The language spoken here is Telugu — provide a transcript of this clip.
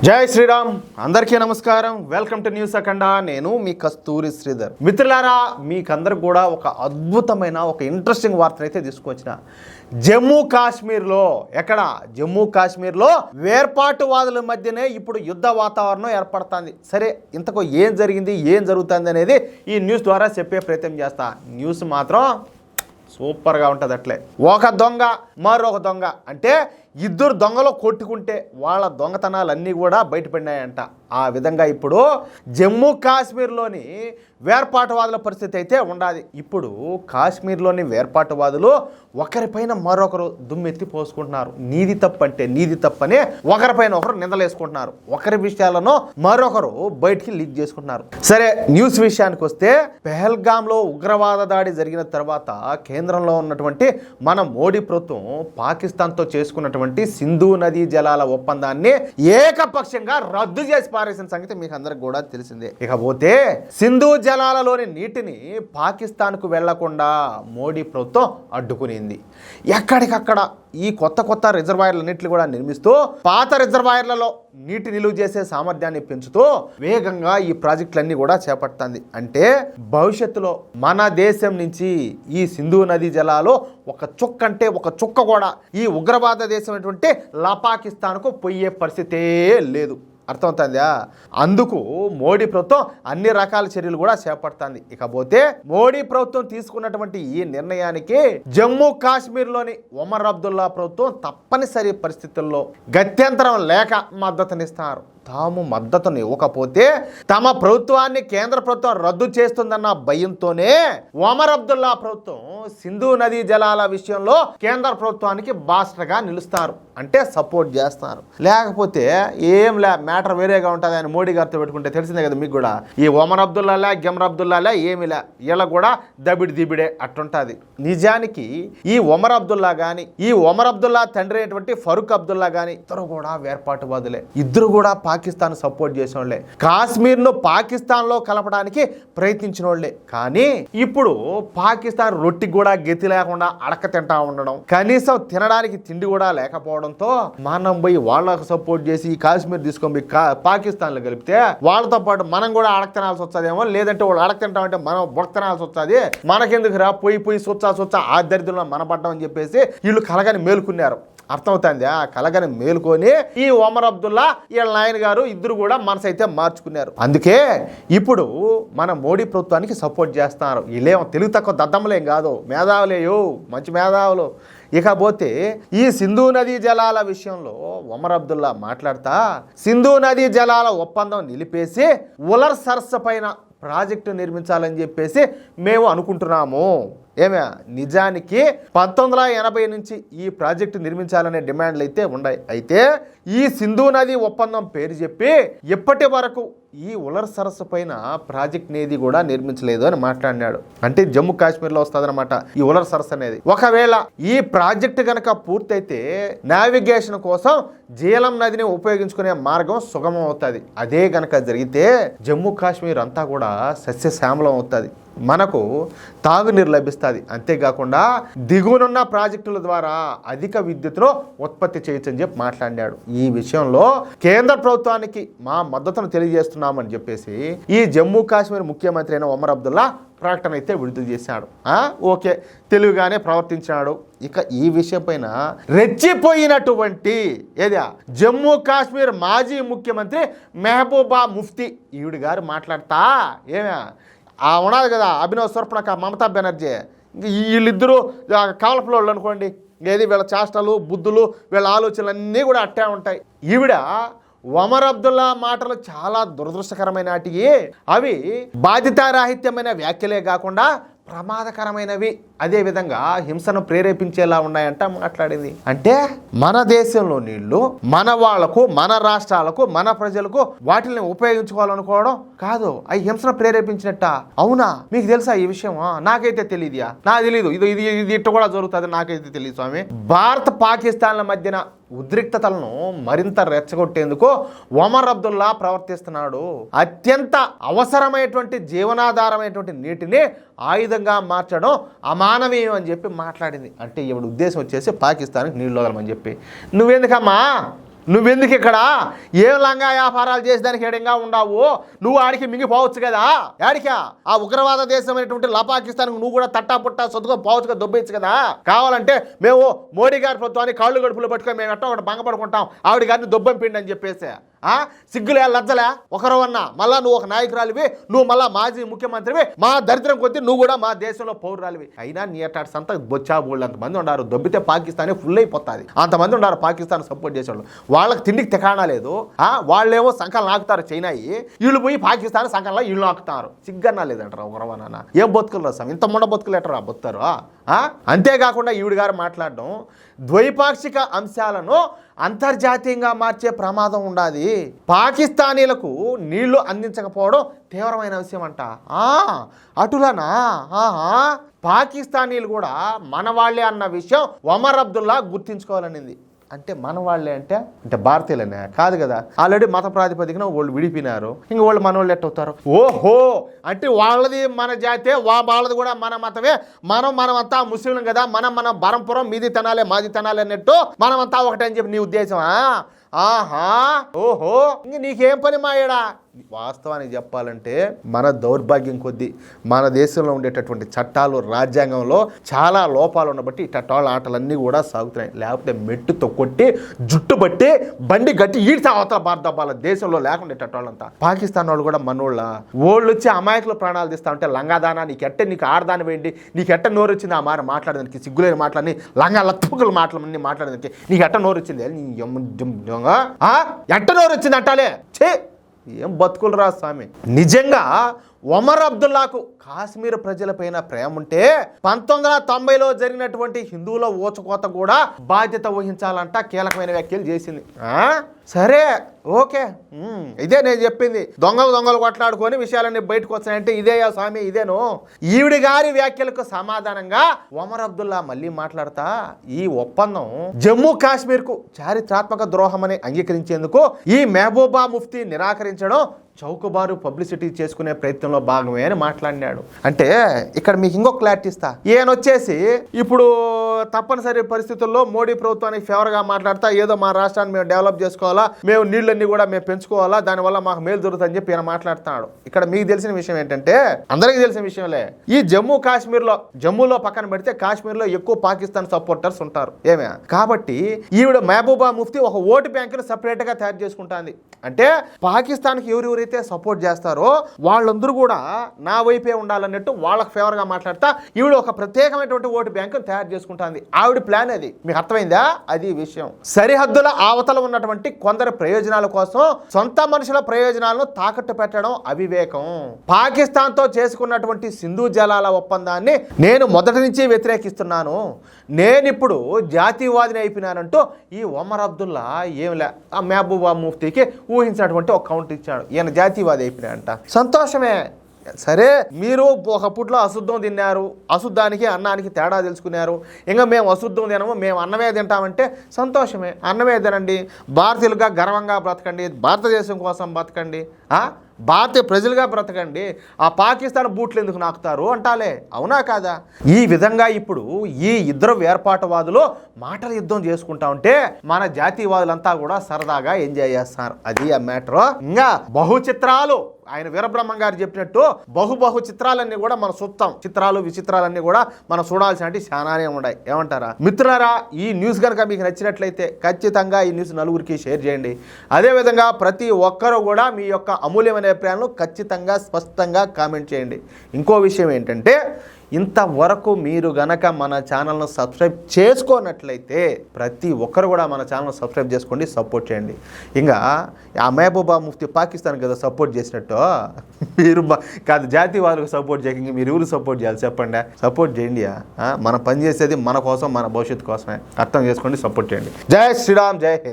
జై శ్రీరామ్ అందరికీ నమస్కారం. వెల్కమ్ టు న్యూస్ అఖండ. నేను మీ కస్తూరి శ్రీధర్. మిత్రులారా, మీకందరికి కూడా ఒక అద్భుతమైన ఒక ఇంట్రెస్టింగ్ వార్తను అయితే తీసుకొచ్చిన. జమ్మూ కాశ్మీర్లో వేర్పాటువాదుల మధ్యనే ఇప్పుడు యుద్ధ వాతావరణం ఏర్పడుతుంది. సరే, ఇంతకు ఏం జరిగింది, ఏం జరుగుతుంది అనేది ఈ న్యూస్ ద్వారా చెప్పే ప్రయత్నం చేస్తా. న్యూస్ మాత్రం సూపర్గా ఉంటుంది. అట్లే ఒక దొంగ మరొక దొంగ అంటే ఇద్దరు దొంగలు కొట్టుకుంటే వాళ్ళ దొంగతనాలన్నీ కూడా బయటపడినాయంట. ఆ విధంగా ఇప్పుడు జమ్మూ కాశ్మీర్లోని వేర్పాటువాదుల పరిస్థితి అయితే ఉండాలి. ఇప్పుడు కాశ్మీర్లోని వేర్పాటువాదులు ఒకరిపైన మరొకరు దుమ్మెత్తి పోసుకుంటున్నారు. నీది తప్పంటే నీది తప్పని ఒకరిపైన ఒకరు నిందలేసుకుంటున్నారు. ఒకరి విషయాలను మరొకరు బయటికి లీక్ చేసుకుంటున్నారు. సరే, న్యూస్ విషయానికి వస్తే, పెహల్గాంలో ఉగ్రవాద దాడి జరిగిన తర్వాత కేంద్రంలో ఉన్నటువంటి మన మోడీ ప్రభుత్వం పాకిస్తాన్తో చేసుకున్నటువంటి సింధు నదీ జలాల ఒప్పందాన్ని ఏకపక్షంగా రద్దు చేసి పారేసిన సంగతి మీకు అందరికి కూడా తెలిసిందే. ఇకపోతే సింధు జలాలలోని నీటిని పాకిస్తాన్కు వెళ్లకుండా మోడీ ప్రభుత్వం అడ్డుకునింది. ఎక్కడికక్కడ ఈ కొత్త రిజర్వాయర్లన్నింటినీ కూడా నిర్మిస్తూ పాత రిజర్వాయర్లలో నీటి నిలువ చేసే సామర్థ్యాన్ని పెంచుతూ వేగంగా ఈ ప్రాజెక్టులన్నీ కూడా చేపడుతుంది. అంటే భవిష్యత్తులో మన దేశం నుంచి ఈ సింధు నదీ జలాలు ఒక చుక్క కూడా ఈ ఉగ్రవాద దేశం అటువంటి పాకిస్తాన్కు పోయే పరిస్థితే లేదు. అర్థమవుతుందా? అందుకు మోడీ ప్రభుత్వం అన్ని రకాల చర్యలు కూడా చేపడుతుంది. ఇకపోతే మోడీ ప్రభుత్వం తీసుకున్నటువంటి ఈ నిర్ణయానికి జమ్మూ కాశ్మీర్లోని ఒమర్ అబ్దుల్లా ప్రభుత్వం తప్పనిసరి పరిస్థితుల్లో గత్యంతరం లేక మద్దతునిస్తారు. తాము మద్దతుని ఇవ్వకపోతే తమ ప్రభుత్వాన్ని కేంద్ర ప్రభుత్వం రద్దు చేస్తుందన్న భయంతోనే ఒమర్ అబ్దుల్లా ప్రభుత్వం సింధు నదీ జలాల విషయంలో కేంద్ర ప్రభుత్వానికి బాస్టర్గా నిలుస్తారు. అంటే సపోర్ట్ చేస్తారు. లేకపోతే మ్యాటర్ వేరేగా ఉంటుంది. ఆయన మోడీ గారితో పెట్టుకుంటే తెలిసిందే కదా మీకు కూడా. ఈ ఒమర్ అబ్దుల్లాలే గెమర్ అబ్దుల్లాలే ఏమిలే, వీళ్ళ కూడా దిబిడే అట్టుంటుంది. నిజానికి ఈ ఒమర్ అబ్దుల్లా కానీ, ఈ ఒమర్ అబ్దుల్లా తండ్రి అయినటువంటి ఫరూక్ అబ్దుల్లా కానీ ఇద్దరు కూడా వేర్పాటువాదులే. ఇద్దరు కూడా పాకిస్తాన్ సపోర్ట్ చేసిన వాళ్ళే. కాశ్మీర్ను పాకిస్తాన్లో కలపడానికి ప్రయత్నించిన వాళ్ళే. కానీ ఇప్పుడు పాకిస్తాన్ రొట్టికి కూడా గతి లేకుండా అడక తింటా ఉండడం, కనీసం తినడానికి తిండి కూడా లేకపోవడంతో మనం పోయి వాళ్ళకు సపోర్ట్ చేసి ఈ కాశ్మీర్ తీసుకొని పాకిస్తాన్లో కలిపితే వాళ్ళతో పాటు మనం కూడా అడక తినాల్సి వస్తుందేమో, లేదంటే వాళ్ళు అడక తింటామంటే మనం బొక్క తినాల్సి వస్తుంది. మనకెందుకు రా పోయి సొచ్చా ఆ దరిద్రంలో మనపడ్డం అని చెప్పేసి వీళ్ళు కలగని మేలుకున్నారు. అర్థమవుతుంది. ఆ కలగని మేలుకొని ఈ ఒమర్ అబ్దుల్లా వీళ్ళ నాయన గారు ఇద్దరు కూడా మనసు అయితే మార్చుకున్నారు. అందుకే ఇప్పుడు మన మోడీ ప్రభుత్వానికి సపోర్ట్ చేస్తున్నారు. వీళ్ళేమో తెలుగు తక్కువ దద్దమ్మలేం కాదు, మేధావులేయో, మంచి మేధావులు. ఇకపోతే ఈ సింధు నదీ జలాల విషయంలో ఒమర్ అబ్దుల్లా మాట్లాడుతా, సింధు నదీ జలాల ఒప్పందం నిలిపేసి ఉలర్ సరస్సు పైన ప్రాజెక్టు నిర్మించాలని చెప్పేసి మేము అనుకుంటున్నాము. నిజానికి 1980 నుంచి ఈ ప్రాజెక్టు నిర్మించాలనే డిమాండ్లు అయితే ఉన్నాయి. అయితే ఈ సింధు నది ఒప్పందం పేరు చెప్పి ఇప్పటి వరకు ఈ ఉలర్ సరస్సు పైన ప్రాజెక్ట్ నేది కూడా నిర్మించలేదు అని మాట్లాడినాడు. అంటే జమ్మూ కాశ్మీర్లో వస్తుందన్నమాట ఈ ఉలర్ సరస్సు అనేది. ఒకవేళ ఈ ప్రాజెక్టు గనక పూర్తయితే నావిగేషన్ కోసం జీలం నదిని ఉపయోగించుకునే మార్గం సుగమం అవుతుంది. అదే గనక జరిగితే జమ్మూ కాశ్మీర్ అంతా కూడా సస్యశ్యామలం అవుతుంది. మనకు తాగునీరు లభిస్తుంది. అంతేకాకుండా దిగువనున్న ప్రాజెక్టుల ద్వారా అధిక విద్యుత్తును ఉత్పత్తి చేయొచ్చని చెప్పి మాట్లాడాడు. ఈ విషయంలో కేంద్ర ప్రభుత్వానికి మా మద్దతును తెలియజేస్తున్నామని చెప్పేసి ఈ జమ్మూ కాశ్మీర్ ముఖ్యమంత్రి అయిన ఒమర్ అబ్దుల్లా ప్రకటన అయితే విడుదల చేశాడు. ఓకే, తెలివిగానే ప్రవర్తించాడు. ఇక ఈ విషయం పైన రెచ్చిపోయినటువంటి జమ్మూ కాశ్మీర్ మాజీ ముఖ్యమంత్రి మెహబూబా ముఫ్తీ ఈవిడ గారు మాట్లాడతా ఉన్నది కదా, అభినవ్ సర్పణక మమతా బెనర్జీ, వీళ్ళిద్దరూ కావలపులోళ్ళు అనుకోండి. వీళ్ళ చేష్టలు బుద్ధులు వీళ్ళ ఆలోచనలు అన్నీ కూడా అట్టే ఉంటాయి. ఈవిడ ఒమర్ అబ్దుల్లా మాటలు చాలా దురదృష్టకరమైనటివి. అవి బాధ్యతారాహిత్యమైన వ్యాఖ్యలే కాకుండా ప్రమాదకరమైనవి, అదేవిధంగా హింసను ప్రేరేపించేలా ఉన్నాయంట మాట్లాడింది. అంటే మన దేశంలో నీళ్లు మన వాళ్లకు, మన రాష్ట్రాలకు, మన ప్రజలకు వాటిని ఉపయోగించుకోవాలనుకోవడం కాదు, అవి హింసను ప్రేరేపించినట్ట. అవునా? మీకు తెలుసా ఈ విషయం? నాకైతే తెలియదుయా, నాకు తెలీదు. ఇది ఇట్ట కూడా జరుగుతుంది, నాకైతే తెలియదు స్వామి. భారత్ పాకిస్తాన్ల మధ్యన ఉద్రిక్తతలను మరింత రెచ్చగొట్టేందుకు ఒమర్ అబ్దుల్లా ప్రవర్తిస్తున్నాడు. అత్యంత అవసరమైనటువంటి జీవనాధారమైనటువంటి నీటిని ఆయుధంగా మార్చడం అమానవీయం అని చెప్పి మాట్లాడింది. అంటే ఈవిడ ఉద్దేశం వచ్చేసి పాకిస్తాన్కి నీళ్ళు వదలమని చెప్పి. నువ్వెందుకమ్మా నువ్వెందుకు ఇక్కడ ఏం లంగా వ్యాపారాలు చేసేదానికి ఎడంగా ఉండవు? నువ్వు ఆడికి మింగిపోవచ్చు కదా. ఆడికా ఆ ఉగ్రవాద దేశం అనేటువంటి పాకిస్తాన్కు నువ్వు కూడా తట్టా పుట్టా సొద్దుకొని పోవచ్చు, దొబ్బేచ్చు కదా. కావాలంటే మేము మోడీ గారి ప్రభుత్వాన్ని కాళ్ళు గడుపులు పట్టుకొని మేము ఎట్టో ఒకటి భంగపడుకుంటాం, ఆవిడ గారిని దొబ్బం పిండి అని చెప్పేసి. సిగ్గులే, లజ్జలే ఒకరవన్నా? మళ్ళా నువ్వు ఒక నాయకురాలివి, నువ్వు మళ్ళా మాజీ ముఖ్యమంత్రివి, మా దరిద్రం కొద్దీ నువ్వు కూడా మా దేశంలో పౌరురాలివి. అయినా నీ అట్టాడు సంత బొచ్చా బోళ్ళు అంతమంది ఉన్నారు. దొబ్బితే పాకిస్తానే ఫుల్ అయిపోతుంది. అంతమంది ఉన్నారు పాకిస్తాన్ సపోర్ట్ చేసేవాళ్ళు. వాళ్ళకి తిండికి తెకాణా లేదు. వాళ్ళేమో సంకలు నాకుతారు చైనాయి, వీళ్ళు పోయి పాకిస్తాన్ సంకల్లో వీళ్ళు నాకుతారు. సిగ్గన్నా లేదంటారా ఒకరవన్నా? ఏం బతుకులు రాసాం, ఇంత మొండ బతుకులు ఎట్టరా బతుతారు? అంతేకాకుండా ఈవిడ గారు మాట్లాడడం ద్వైపాక్షిక అంశాలను అంతర్జాతీయంగా మార్చే ప్రమాదం ఉండాది. పాకిస్తానీలకు నీళ్లు అందించకపోవడం తీవ్రమైన విషయం అంట. అటులనా? పాకిస్తానీలు కూడా మన వాళ్ళే అన్న విషయం ఒమర్ అబ్దుల్లా గుర్తించుకోవాలనింది. అంటే మన వాళ్ళే అంటే భారతీయులనే కాదు కదా. ఆల్రెడీ మత ప్రాతిపదికన వాళ్ళు విడిపోయినారు. ఇంక వాళ్ళు మన వాళ్ళు ఎట్టవుతారు? ఓహో, అంటే వాళ్ళది మన జాతే, వాళ్ళది కూడా మన మతమే, మనమంతా ముస్లింలు కదా, మన బరంపురం మీది తినాలి మాది తినాలి అన్నట్టు మనమంతా ఒకటే అని చెప్పి నీ ఉద్దేశమా? ఓహో, ఇంక నీకేం పని మాయడా? వాస్తవానికి చెప్పాలంటే మన దౌర్భాగ్యం కొద్దీ మన దేశంలో ఉండేటటువంటి చట్టాలు, రాజ్యాంగంలో చాలా లోపాలు ఉన్నబట్టి ఈ చట్టాల ఆటలన్నీ కూడా సాగుతున్నాయి. లేకపోతే మెట్టుతో కొట్టి జుట్టు బట్టి బండి గట్టి ఈడ్చి అవతల భారత దేశంలో లేకుండా చట్టాలంతా. పాకిస్తాన్ వాళ్ళు కూడా మనోళ్ళ వాళ్ళు వచ్చి అమాయకులు ప్రాణాలు తీస్తా ఉంటే లంగాదానా నీకు ఆడదాని వేయండి, నీకు ఎట్ట నోరు వచ్చింది ఆ మాట మాట్లాడడానికి, సిగ్గులేని మాటలని లంగా లత్తుకులు మాటలన్నీ మాట్లాడడానికి నీకు ఎట్ట నోరు వచ్చింది? ఎట్ట నోరు వచ్చింది అంటాలే. ఛే, ఏం బతుకులు రా స్వామి. నిజంగా ఒమర్ అబ్దుల్లాకు కాశ్మీర్ ప్రజలపైన ప్రేమ ఉంటే 1990లో జరిగినటువంటి హిందువుల ఊచకోత కూడా బాధ్యత వహించాలంట కీలకమైన వ్యాఖ్యలు చేసింది. సరే, ఓకే, ఇదే నేను చెప్పింది. దొంగలు కొట్లాడుకొని విషయాలన్నీ బయటకు వచ్చాయంటే ఇదేయా స్వామి, ఇదేను. ఈవిడి గారి వ్యాఖ్యలకు సమాధానంగా ఒమర్ అబ్దుల్లా మళ్ళీ మాట్లాడతా, ఈ ఒప్పందం జమ్మూ కాశ్మీర్కు చారిత్రాత్మక ద్రోహమని అంగీకరించేందుకు ఈ మెహబూబా ముఫ్తీ నిరాకరించడం చౌకబారు పబ్లిసిటీ చేసుకునే ప్రయత్నంలో భాగమే అని మాట్లాడినాడు. అంటే ఇక్కడ మీకు ఇంకొక క్లారిటీ ఇస్తా. ఈయన వచ్చేసి ఇప్పుడు తప్పనిసరి పరిస్థితుల్లో మోడీ ప్రభుత్వానికి ఫేవర్గా మాట్లాడతా, ఏదో మా రాష్ట్రాన్ని మేము డెవలప్ చేసుకోవాలా, మేము నీళ్ళన్నీ కూడా మేము పెంచుకోవాలా, దానివల్ల మాకు మేలు దొరుకుతుందని చెప్పి ఈయన మాట్లాడుతున్నాడు. ఇక్కడ మీకు తెలిసిన విషయం ఏంటంటే, అందరికీ తెలిసిన విషయంలే, ఈ జమ్మూలో పక్కన పెడితే కాశ్మీర్లో ఎక్కువ పాకిస్తాన్ సపోర్టర్స్ ఉంటారు ఏమే. కాబట్టి ఈవిడ మెహబూబా ముఫ్తీ ఒక ఓటు బ్యాంకును సపరేట్ గా తయారు చేసుకుంటాంది. అంటే పాకిస్తాన్కి ఎవరెవరైతే సపోర్ట్ చేస్తారో వాళ్ళందరూ కూడా నా వైపే ఉండాలన్నట్టు వాళ్ళకి ఫేవర్ గా మాట్లాడతా ఈవిడ ఒక ప్రత్యేకమైనటువంటి ఓటు బ్యాంకును తయారు చేసుకుంటాంది. ఆవిడ ప్లాన్ అది. మీకు అర్థమైందా? అది విషయం. సరిహద్దుల అవతల ఉన్నటువంటి కొందరు ప్రయోజనాల కోసం సొంత మనుషుల ప్రయోజనాలను తాకట్టు పెట్టడం అవివేకం. పాకిస్తాన్ తో చేసుకున్నటువంటి సింధు జలాల ఒప్పందాన్ని నేను మొదటి నుంచి వ్యతిరేకిస్తున్నాను, నేనిప్పుడు జాతీయవాదిని అయిపోయినానంటూ ఈ ఒమర్ అబ్దుల్లా ఏంలే ఆ మెహబూబా ముఫ్తీకి ఊహించినటువంటి ఒక కౌంటర్ ఇచ్చాడు. ఈయన జాతీయవాది అయిపోయినాయంట. సంతోషమే. సరే, మీరు ఒకప్పుట్లో అశుద్ధం తిన్నారు, అశుద్ధానికి అన్నానికి తేడా తెలుసుకున్నారు. ఇంకా మేము అశుద్ధం తినము, మేము అన్నమే తింటామంటే సంతోషమే. అన్నమే తినండి, భారతీయులుగా గర్వంగా బ్రతకండి, భారతదేశం కోసం బ్రతకండి, భారతీయ ప్రజలుగా బ్రతకండి. ఆ పాకిస్తాన్ బూట్లు ఎందుకు నాకుతారు అంటాలే, అవునా కాదా? ఈ విధంగా ఇప్పుడు ఈ ఇద్దరు వేర్పాటువాదులు మాటల యుద్ధం చేసుకుంటా ఉంటే మన జాతీయవాదులంతా కూడా సరదాగా ఎంజాయ్ చేస్తారు. అది ఆ మ్యాటర్. ఇంకా బహుచిత్రాలు, ఆయన వీరబ్రహ్మం గారు చెప్పినట్టు బహు చిత్రాలన్నీ కూడా మన చూస్తాం. చిత్రాలు విచిత్రాలన్నీ కూడా మనం చూడాల్సినవి చాలానే ఉన్నాయి. ఏమంటారా మిత్రులారా? ఈ న్యూస్ కనుక మీకు నచ్చినట్లయితే ఖచ్చితంగా ఈ న్యూస్ నలుగురికి షేర్ చేయండి. అదేవిధంగా ప్రతి ఒక్కరూ కూడా మీ యొక్క అమూల్యమైన అభిప్రాయాలను ఖచ్చితంగా స్పష్టంగా కామెంట్ చేయండి. ఇంకో విషయం ఏంటంటే, ఇంతవరకు మీరు గనక మన ఛానల్ను సబ్స్క్రైబ్ చేసుకోనట్లయితే ప్రతి ఒక్కరు కూడా మన ఛానల్ సబ్స్క్రైబ్ చేసుకోండి, సపోర్ట్ చేయండి. ఇంకా ఆ మెహబూబా ముఫ్తీ పాకిస్తాన్ కదా సపోర్ట్ చేసినట్టు మీరు కాదు జాతీయవాదులకు సపోర్ట్ చేయక మీరు ఎవరు సపోర్ట్ చేయాలి చెప్పండి? సపోర్ట్ చేయండి. మనం పనిచేసేది మన కోసం, మన భవిష్యత్తు కోసమే. అర్థం చేసుకోండి, సపోర్ట్ చేయండి. జై శ్రీరామ్, జై హింద్.